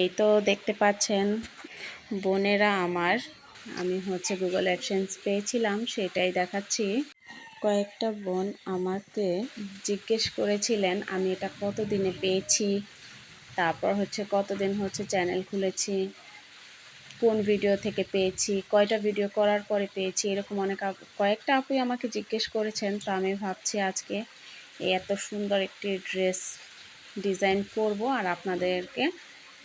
এই তো দেখতে পাচ্ছেন বোনেরা আমার, আমি গুগল অ্যাডসেন্স পেয়েছিলাম সেটাই দেখাচ্ছি। কয়েকটা বোন আমাকে জিজ্ঞেস করেছিলেন আমি এটা কতদিনে পেয়েছি, তারপর কতদিন চ্যানেল খুলেছি, কোন ভিডিও থেকে পেয়েছি, কয়টা ভিডিও করার পরে পেয়েছি, এরকম কয়েকটা আপুই আমাকে জিজ্ঞেস করেছেন। তো আমি ভাবছি আজকে এত সুন্দর একটি ড্রেস ডিজাইন করব আর আপনাদেরকে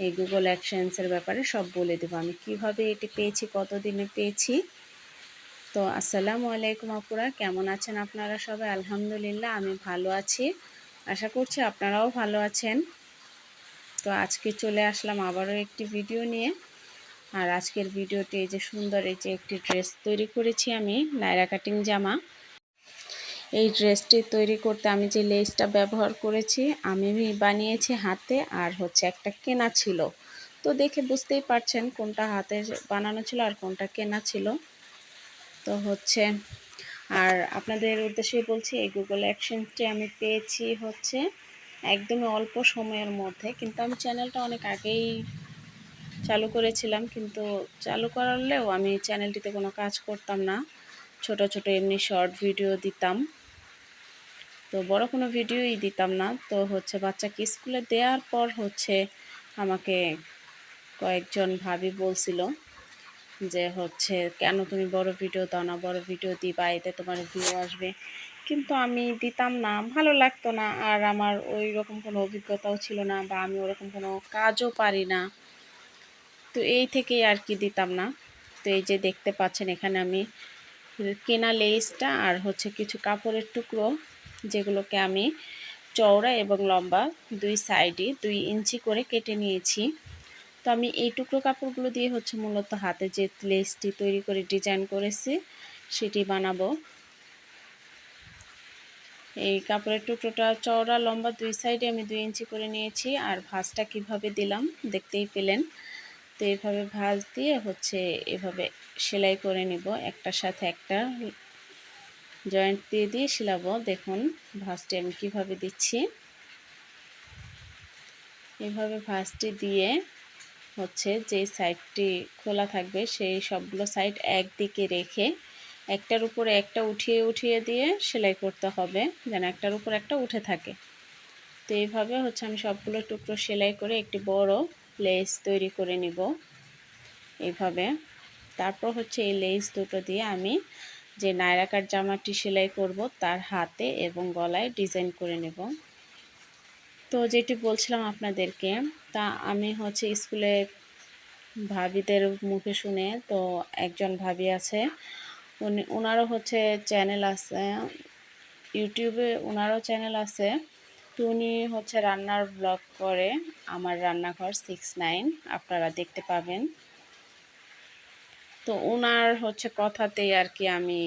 এই গুগল অ্যাডসেন্সের ব্যাপারে সব বলে দেবো, আমি কিভাবে এটি পেয়েছি, কতদিনে পেয়েছি। তো আসসালামু আলাইকুম আপুরা, কেমন আছেন আপনারা সবাই? আলহামদুলিল্লাহ আমি ভালো আছি, আশা করছি আপনারাও ভালো আছেন। তো আজকে চলে আসলাম আবারও একটি ভিডিও নিয়ে। আর আজকের ভিডিওটি এই যে সুন্দর এই যে একটি ড্রেস তৈরি করেছি আমি, নায়রা কাটিং জামা। এই ড্রেসটি তৈরি করতে আমি যে লেসটা ব্যবহার করেছি আমি বানিয়েছি হাতে, আর একটা কেনা ছিল। তো দেখে বুঝতেই পারছেন কোনটা হাতে বানানো ছিল আর কোনটা কেনা ছিল। তো আর আপনাদের উদ্দেশ্যে বলছি এই গুগল অ্যাডসেন্সটি আমি পেয়েছি একদমই অল্প সময়ের মধ্যে, কিন্তু আমি চ্যানেলটা অনেক আগেই চালু করেছিলাম, কিন্তু চালু করলেও আমি চ্যানেলটিতে কোনো কাজ করতাম না, ছোট ছোট এমনি শর্ট ভিডিও দিতাম, তো বড় কোনো ভিডিওই দিতাম না। তো বাচ্চাকে স্কুলে দেওয়ার পর আমাকে কয়েকজন ভাবি বলছিল যে কেন তুমি বড় ভিডিও দাও না, বড় ভিডিও দিবা, এতে তোমার ভিউ আসবে, কিন্তু আমি দিতাম না, ভালো লাগতো না, আর আমার ওই রকম কোনো অভিজ্ঞতাও ছিল না, বা আমি ওরকম কোনো কাজও পারি না, তো এই থেকেই আর কি দিতাম না। তো এই যে দেখতে পাচ্ছেন এখানে আমি কেনা লেসটা আর কিছু কাপড়ের টুকরো, যেগুলোকে আমি চওড়া এবং লম্বা দুই সাইডে 2 ইঞ্চি করে কেটে নিয়েছি। তো আমি এই টুকরো কাপড়গুলো দিয়ে মূলত হাতে যে লেসটি তৈরি করে ডিজাইন করেছি সেটি বানাবো। এই কাপড়ের টুকরোটা চওড়া লম্বা দুই সাইডে আমি 2 ইঞ্চি করে নিয়েছি, আর ভাঁজটা কিভাবে দিলাম দেখতেই পেলেন। তো এইভাবে ভাঁজ দিয়ে এভাবে সেলাই করে নিব, একটার সাথে একটা জয়েন্ট দিয়ে দিয়ে সেলাবো। দেখুন ভাঁজটি আমি কিভাবে দিচ্ছি, এভাবে ভাঁজটি দিয়ে যে সাইডটি খোলা থাকবে সেই সবগুলো সাইড একদিকে রেখে একটার উপরে একটা উঠিয়ে উঠিয়ে দিয়ে সেলাই করতে হবে, যেন একটার উপর একটা উঠে থাকে। তো এইভাবে আমি সবগুলো টুকরো সেলাই করে একটি বড় লেস তৈরি করে নিব এইভাবে। তারপর এই লেস দুটো দিয়ে আমি যে নায়রা কাট জামাটি সেলাই করব তার হাতে এবং গলায় ডিজাইন করে নেব। তো যেটি বলছিলাম আপনাদেরকে, তা আমি স্কুলে ভাবিদের মুখে শুনে, তো একজন ভাবি আছে, ওনারও চ্যানেল আছে ইউটিউবে, ওনারও চ্যানেল আছে। তো উনি রান্নার ব্লগ করে, আমার রান্নাঘর 69, আপনারা দেখতে পাবেন। তো ওনার কথাতেই আর কি আমি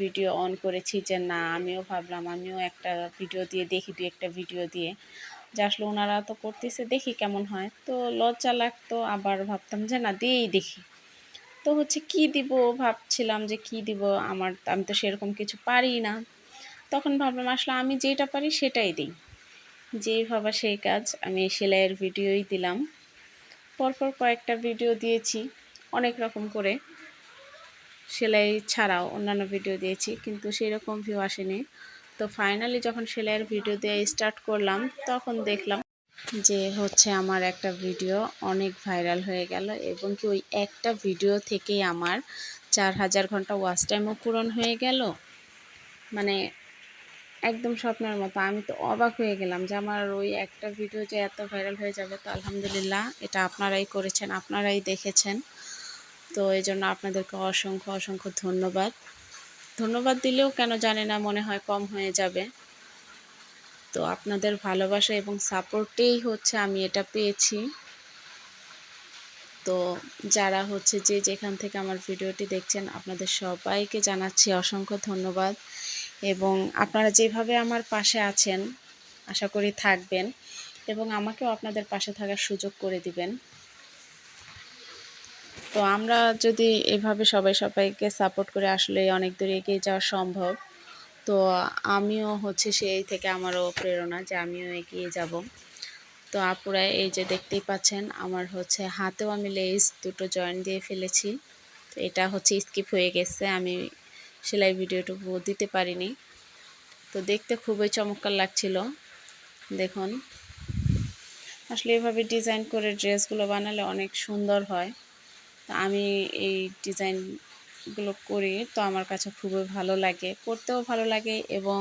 ভিডিও অন করেছি, যে না আমিও ভাবলাম আমিও একটা ভিডিও দিয়ে দেখি, একটা ভিডিও দিয়ে যে আসলে ওনারা তো করতেছে দেখি কেমন হয়। তো লজ্জা লাগতো, আবার ভাবতাম যে না দিয়েই দেখি। তো কি দিব ভাবছিলাম যে কি দিব, আমি তো সেরকম কিছু পারি না। তখন ভাবলাম আসলে আমি যেটা পারি সেটাই দিই, যেই ভাবা সেই কাজ, আমি সেলাইয়ের ভিডিওই দিলাম। পরপর কয়েকটা ভিডিও দিয়েছি অনেক রকম করে, সেলাই ছাড়াও অন্যান্য ভিডিও দিয়েছি, কিন্তু সেই রকম ভিউ আসেনি। তো ফাইনালি যখন সেলাইয়ের ভিডিও দেওয়া স্টার্ট করলাম তখন দেখলাম যে আমার একটা ভিডিও অনেক ভাইরাল হয়ে গেল, এবং কি ওই একটা ভিডিও থেকেই আমার 4000 ঘন্টা ওয়াচ টাইমও পূরণ হয়ে গেল। মানে একদম স্বপ্নের মতো। আমি তো অবাক হয়ে গেলাম যে আমার ওই একটা ভিডিও যে এত ভাইরাল হয়ে যাবে। তো আলহামদুলিল্লাহ এটা আপনারাই করেছেন, আপনারাই দেখেছেন। তো এই জন্য আপনাদেরকে অসংখ্য অসংখ্য ধন্যবাদ। ধন্যবাদ দিলেও কেন জানি না মনে হয় কম হয়ে যাবে। তো আপনাদের ভালোবাসা এবং সাপোর্টেই আমি এটা পেয়েছি। তো যারা যে যেখান থেকে আমার ভিডিওটি দেখছেন আপনাদের সবাইকে জানাচ্ছি অসংখ্য ধন্যবাদ, এবং আপনারা যেভাবে আমার পাশে আছেন আশা করি থাকবেন, এবং আমাকেও আপনাদের পাশে থাকার সুযোগ করে দিবেন। তো আমরা যদি এভাবে সবাই সবাইকে সাপোর্ট করে আসলে অনেক দূর এগিয়ে যাওয়া সম্ভব। তো আমিও সেই থেকে আমারও প্রেরণা যে আমিও এগিয়ে যাব। তো আপুরা এই যে দেখতেই পাচ্ছেন আমার হচ্ছে হাতেও আমি লেস দুটো জয়েন দিয়ে ফেলেছি। তো এটা হচ্ছে স্কিপ হয়ে গেছে, আমি সেলাই ভিডিওটুকু দিতে পারিনি। তো দেখতে খুবই চমৎকার লাগছিল। দেখুন আসলে এভাবে ডিজাইন করে ড্রেসগুলো বানালে অনেক সুন্দর হয়। তো আমি এই ডিজাইনগুলো করি, তো আমার কাছে খুবই ভালো লাগে, করতেও ভালো লাগে, এবং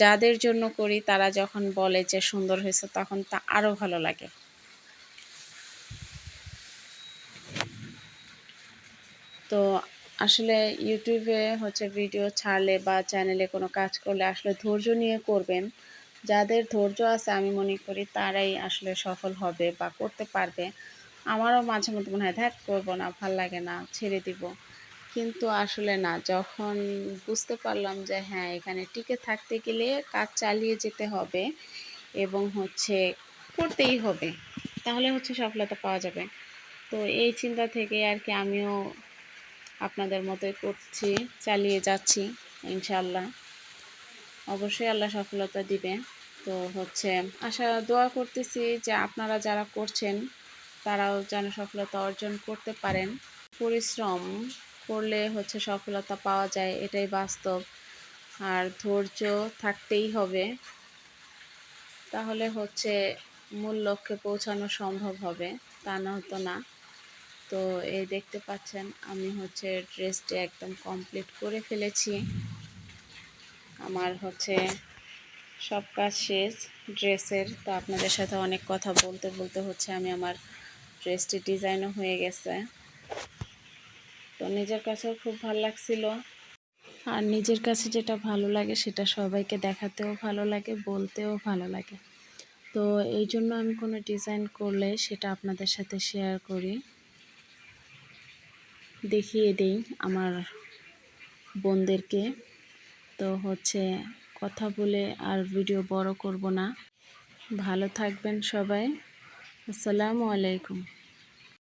যাদের জন্য করি তারা যখন বলে যে সুন্দর হয়েছে তখন তা আরও ভালো লাগে। তো আসলে ইউটিউবে হচ্ছে ভিডিও ছাড়লে বা চ্যানেলে কোনো কাজ করলে আসলে ধৈর্য নিয়ে করবেন। যাদের ধৈর্য আছে আমি মনে করি তারাই আসলে সফল হবে বা করতে পারবে। আমারও মাঝে মধ্যে মনে হয় ধ্যাৎ করবো না, ভাল লাগে না, ছেড়ে দিব। কিন্তু আসলে না, যখন বুঝতে পারলাম যে হ্যাঁ এখানে টিকে থাকতে গেলে কাজ চালিয়ে যেতে হবে এবং হচ্ছে করতেই হবে, তাহলে হচ্ছে সফলতা পাওয়া যাবে। তো এই চিন্তা থেকে আর কি আমিও আপনাদের মতোই করছি, চালিয়ে যাচ্ছি। ইনশাআল্লাহ অবশ্যই আল্লাহ সফলতা দিবে। তো হচ্ছে দোয়া করতেছি যে আপনারা যারা করছেন তারাও যেন সফলতা অর্জন করতে পারেন। পরিশ্রম করলে হচ্ছে সফলতা পাওয়া যায়, এটাই বাস্তব। আর ধৈর্য থাকতেই হবে, তাহলে হচ্ছে মূল লক্ষ্যে পৌঁছানো সম্ভব হবে, তা না হতো না। তো এই দেখতে পাচ্ছেন আমি হচ্ছে ড্রেসটি একদম কমপ্লিট করে ফেলেছি। আমার হচ্ছে সব কাজ শেষ ড্রেসের। তো আপনাদের সাথে অনেক কথা বলতে বলতে হচ্ছে আমি আমার ড্রেসটি ডিজাইনও হয়ে গেছে। তো নিজের কাছেও খুব ভালো লাগছিল। আর নিজের কাছে যেটা ভালো লাগে সেটা সবাইকে দেখাতেও ভালো লাগে, বলতেও ভালো লাগে। তো এই জন্য আমি কোনো ডিজাইন করলে সেটা আপনাদের সাথে শেয়ার করি, দেখিয়ে দিই আমার বোনদেরকে। তো হচ্ছে কথা বলে আর ভিডিও বড় করব না। ভালো থাকবেন সবাই। আসসালামু আলাইকুম।